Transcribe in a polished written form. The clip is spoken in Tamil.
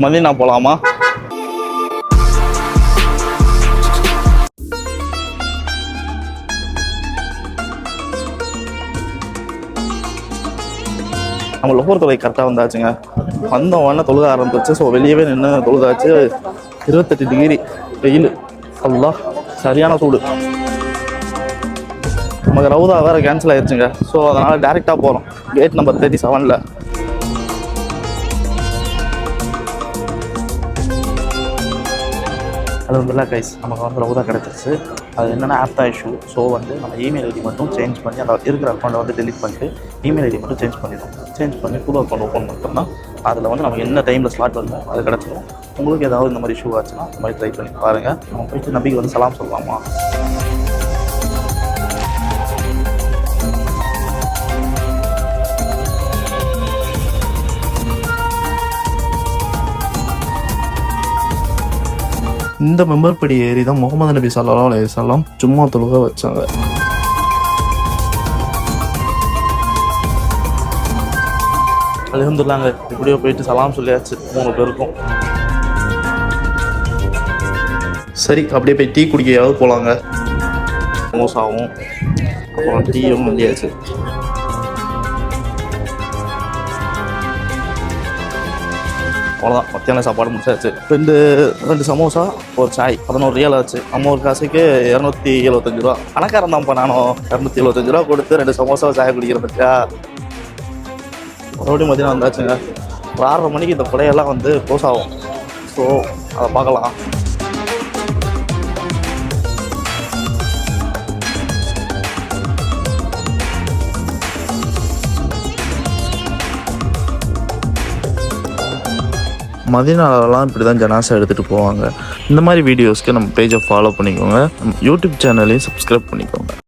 மதினா போகலாமா? நம்ம லோகர் தொலை கரெக்டாக வந்தாச்சுங்க. வந்த உடனே தொழுக ஆரம்பிச்சு. ஸோ வெளியவே நின்று தொழுதாச்சு. 28 டிகிரி வெயில். அல்லாஹ் சரியான சூடு. நமக்கு ரவுதா வேறு கேன்சல் ஆயிடுச்சுங்க. ஸோ அதனால் டேரெக்டாக போகிறோம் கேட் நம்பர் 37. அது வந்துல கைஸ் நமக்கு வந்து ரவுதா கிடச்சிருச்சு. அது என்னென்னா ஆப்டா இஷ்யூ. ஸோ வந்து நம்ம இமெயில் ஐடி மட்டும் சேஞ்ச் பண்ணி அந்த இருக்கிற அக்கௌண்ட்டை வந்து டெலிட் பண்ணிட்டு இமெயில் ஐடி மட்டும் சேஞ்ச் பண்ணிடுவோம். சேஞ்ச் பண்ணி புது அக்கௌண்ட் ஓப்பன் பண்ணிட்டோம்னா அதில் வந்து நமக்கு என்ன டைமில் ஸ்லாட் வருமோ அது கிடச்சிடும். உங்களுக்கு ஏதாவது இந்த மாதிரி இஷ்யூ ஆச்சுன்னா இந்த மாதிரி ட்ரை பண்ணி பாருங்கள். நம்ம போயிட்டு நபிக்கு வந்து சலாம் சொல்லலாமா? இந்த மெம்பர் படி ஏறி தான் முகமது நபி ஸல்லல்லாஹு அலைஹி வஸல்லம் சும்மா தொழுக வச்சாங்க. அல்ஹம்துலில்லாஹ் இப்படியோ போயிட்டு சலாம் சொல்லியாச்சு 3 பேருக்கும். சரி அப்படியே போய் டீ குடிக்கையாவது போகலாங்க. சமோசாவும் அப்புறம் டீயும் வந்தியாச்சு. அவ்வளோதான், மத்தியான சாப்பாடு முடிச்சாச்சு. ரெண்டு சமோசா ஒரு சாய் 11 ரியால் ஆச்சு. நம்ம ஒரு காசுக்கு 275 ரூபா. கணக்காரன் தான்ப்பா நானும். 275 ரூபா கொடுத்து 2 சமோசா சாய் குடிக்கிறதுக்கா? மறுபடியும் மதியம் வந்தாச்சுங்க. ஒரு 6:30 மணிக்கு இந்த கொடையெல்லாம் வந்து க்ளோஸ் ஆகும். ஸோ அதை பார்க்கலாம். மதினாலலாம் இப்படி தான் ஜனாசா எடுத்துகிட்டு போவாங்க. இந்த மாதிரி வீடியோஸ்க்கு நம்ம பேஜை ஃபாலோ பண்ணிக்கோங்க. யூடியூப் சேனலையும் சப்ஸ்கிரைப் பண்ணிக்கோங்க.